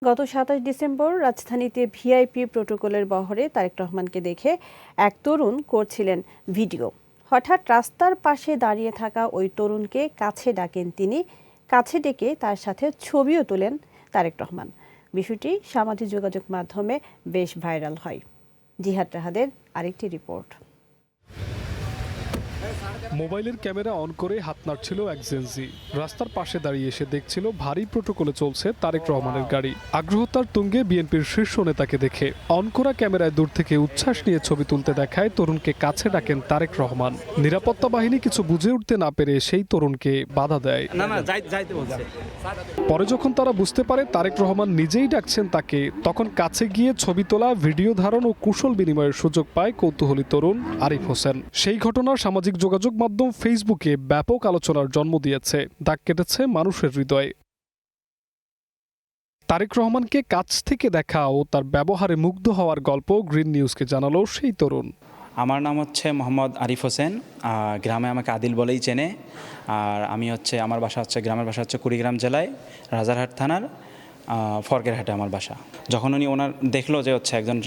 গত ২৭ ডিসেম্বর রাজধানীতে ভিআইপি প্রটোকলের বহরে তারেক রহমানকে দেখে এক তরুণ করছিলেন ভিডিও। হঠাৎ রাস্তার পাশে দাঁড়িয়ে থাকা ওই তরুণকে কাছে ডাকেন তিনি। কাছে ডেকে তার সাথে ছবিও তোলেন তারেক রহমান। বিষয়টি সামাজিক যোগাযোগ মাধ্যমে বেশ ভাইরাল হয়। জিহাদ রাহাদের আরেকটি রিপোর্ট। মোবাইলের ক্যামেরা অন করে হাত নাড়ছিল এক জেনজি। রাস্তার পাশে দাঁড়িয়ে এসে দেখছিল ভারী প্রোটোকলে চলছে তারেক রহমানের গাড়ি। আগ্রহতার তুঙ্গে বিএনপির শীর্ষ নেতাকে দেখে অন করা ক্যামেরায় দূর থেকে উচ্ছ্বাস নিয়ে ছবি তুলতে দেখায় তরুণকে কাছে ডাকেন তারেক রহমান। নিরাপত্তা বাহিনী কিছু বুঝে উঠতে না পেরে সেই তরুণকে বাধা দেয়। পরে যখন তারা বুঝতে পারে তারেক রহমান নিজেই ডাকছেন তাকে, তখন কাছে গিয়ে ছবি তোলা, ভিডিও ধারণ ও কুশল বিনিময়ের সুযোগ পায় কৌতূহলী তরুণ আরিফ হোসেন। সেই ঘটনা সামাজিক যোগাযোগ মাধ্যম ফেসবুকে ব্যাপক আলোচনার জন্ম দিয়েছে, দাগ কেটেছে মানুষের হৃদয়ে। তারেক রহমানকে কাছ থেকে দেখা ও তার ব্যবহারে মুগ্ধ হওয়ার গল্প গ্রিন নিউজকে জানালো সেই তরুণ। আমার নাম হচ্ছে মোহাম্মদ আরিফ হোসেন। গ্রামে আমাকে আদিল বলেই চেনে। আর আমি আমার বাসা হচ্ছে, গ্রামের বাসা হচ্ছে কুড়িগ্রাম জেলায় রাজারহাট থানার ফরকেরহাটে আমার বাসা। যখন উনি ওনার দেখলো যে হচ্ছে একজন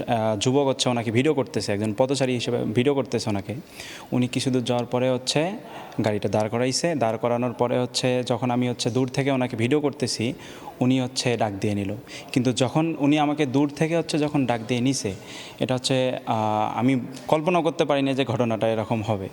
যুবক হচ্ছে ওনাকে ভিডিও করতেছে, একজন পথচারী হিসেবে ভিডিও করতেছে ওনাকে, উনি কিছু দূর যাওয়ার পরে হচ্ছে গাড়িটা দাঁড় করাইছে। দাঁড় করানোর পরে হচ্ছে যখন আমি হচ্ছে দূর থেকে ওনাকে ভিডিও করতেছি, উনি হচ্ছে ডাক দিয়ে নিল। কিন্তু যখন উনি আমাকে দূর থেকে হচ্ছে যখন ডাক দিয়ে নিছে, এটা হচ্ছে আমি কল্পনা করতে পারিনি যে ঘটনাটা এরকম হবে।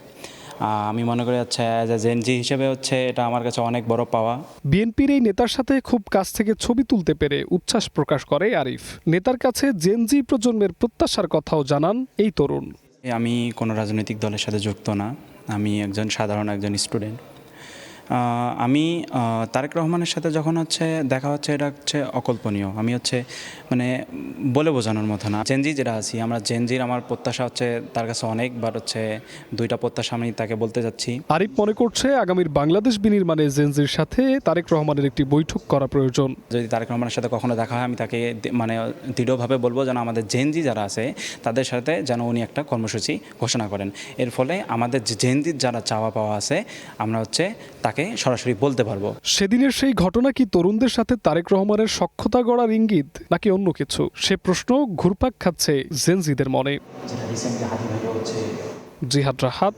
আমি মনে করি হচ্ছে অ্যাজ এ জেনজি হিসেবে হচ্ছে এটা আমার কাছে অনেক বড় পাওয়া। বিএনপির এই নেতার সাথে খুব কাছ থেকে ছবি তুলতে পেরে উচ্ছ্বাস প্রকাশ করে আরিফ। নেতার কাছে জেনজি প্রজন্মের প্রত্যাশার কথাও জানান এই তরুণ। আমি কোনো রাজনৈতিক দলের সাথে যুক্ত না, আমি সাধারণ একজন স্টুডেন্ট। আমি তারেক রহমানের সাথে যখন হচ্ছে দেখা হচ্ছে, এটা হচ্ছে অকল্পনীয়। আমি হচ্ছে মানে বলে বোঝানোর মতো না। জেনজি যেটা আছি আমরা, জেনজির আমার প্রত্যাশা হচ্ছে তার কাছে অনেকবার হচ্ছে দুইটা প্রত্যাশা আমি তাকে বলতে যাচ্ছি। আরিফ মনে করছে আগামীর বাংলাদেশ বিনির্মাণে জেনজির সাথে তারেক রহমানের একটি বৈঠক করা প্রয়োজন। যদি তারেক রহমানের সাথে কখনো দেখা হয়, আমি তাকে মানে দৃঢ়ভাবে বলবো যেন আমাদের জেনজি যারা আছে তাদের সাথে যেন উনি একটা কর্মসূচি ঘোষণা করেন। এর ফলে আমাদের যে জেনজির যারা চাওয়া পাওয়া আছে আমরা হচ্ছে তাকে সরাসরি বলতে পারবো। সেদিনের সেই ঘটনা কি তরুণদের সাথে তারেক রহমানের সখ্যতা গড়ার ইঙ্গিত, নাকি অন্য কিছু? সে প্রশ্ন ঘুরপাক খাচ্ছে জেনজিদের মনে। জিহাদ রাহাত,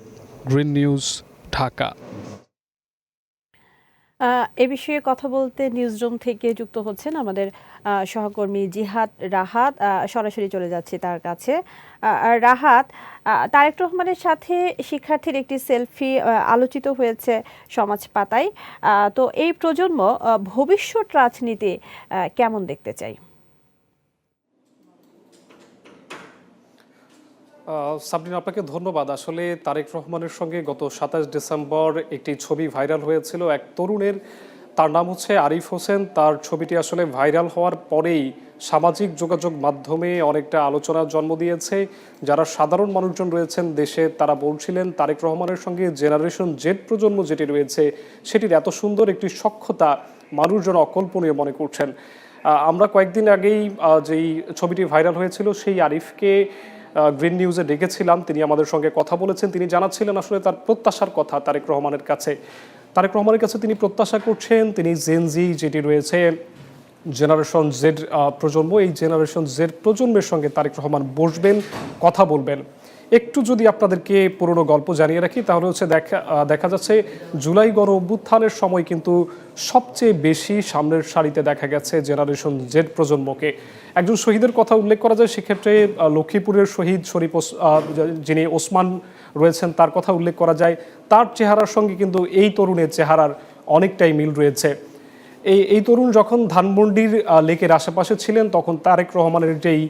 গ্রিন নিউজ, ঢাকা। এ বিষয়ে কথা বলতে নিউজরুম থেকে যুক্ত হচ্ছেন আমাদের সহকর্মী জিহাদ রাহাত। সরাসরি চলে যাচ্ছে তার কাছে। রাহাত, তারেক রহমানের সাথে শিক্ষার্থীর একটি সেলফি আলোচিত হয়েছে সমাজ পাতায়। তো এই প্রজন্ম ভবিষ্যৎ রাজনীতি কেমন দেখতে চাই? সাবরিন, আপনাকে ধন্যবাদ। আসলে তারেক রহমানের সঙ্গে গত ২৭ ডিসেম্বর একটি ছবি ভাইরাল হয়েছিল এক তরুণের। তার নাম হচ্ছে আরিফ হোসেন। তার ছবিটি আসলে ভাইরাল হওয়ার পরেই সামাজিক যোগাযোগ মাধ্যমে অনেকটা আলোচনার জন্ম দিয়েছে। যারা সাধারণ মানুষজন রয়েছেন দেশে, তারা বলছিলেন তারেক রহমানের সঙ্গে জেনারেশন জেড প্রজন্ম যেটি রয়েছে সেটির এত সুন্দর একটি সখ্যতা মানুষজন অকল্পনীয় মনে করছেন। আমরা কয়েকদিন আগেই যেই ছবিটি ভাইরাল হয়েছিল সেই আরিফকে গ্রিন নিউজে ডেকেছিলাম। তিনি আমাদের সঙ্গে কথা বলেছেন। তিনি জানাচ্ছিলেন আসলে তার প্রত্যাশার কথা তারেক রহমানের কাছে। তারেক রহমানের কাছে তিনি প্রত্যাশা করছেন তিনি জেনজি যেটি রয়েছে জেনারেশন জেড প্রজন্ম, এই জেনারেশন জেড প্রজন্মের সঙ্গে তারেক রহমান বসবেন, কথা বলবেন। একটু যদি আপনাদেরকে পুরনো গল্প জানিয়ে রাখি তাহলে হচ্ছে দেখা যাচ্ছে জুলাই গণ অভ্যুত্থানের সময় কিন্তু সবচেয়ে বেশি সামনের সারিতে দেখা গেছে জেনারেশন জেড প্রজন্মকে। একজন শহীদের কথা উল্লেখ করা যায়, সেক্ষেত্রে লক্ষ্মীপুরের শহীদ শরীফ যিনি ওসমান রয়েছেন তার কথা উল্লেখ করা যায়। তার চেহারার সঙ্গে কিন্তু এই তরুণের চেহারার অনেকটাই মিল রয়েছে। এই তরুণ যখন ধানমন্ডির লেকের আশেপাশে ছিলেন তখন তারেক রহমানের যেই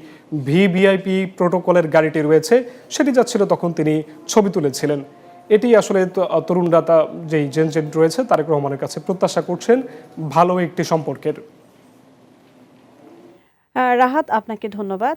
ভিভিআইপি প্রোটোকলের গাড়িটি রয়েছে সেটি যাচ্ছিল, তখন তিনি ছবি তুলেছিলেন। এটি আসলে তরুণরা যেই জেন রয়েছে তারেক রহমানের কাছে প্রত্যাশা করছেন ভালো একটি সম্পর্কের। রাহাত, আপনাকে ধন্যবাদ।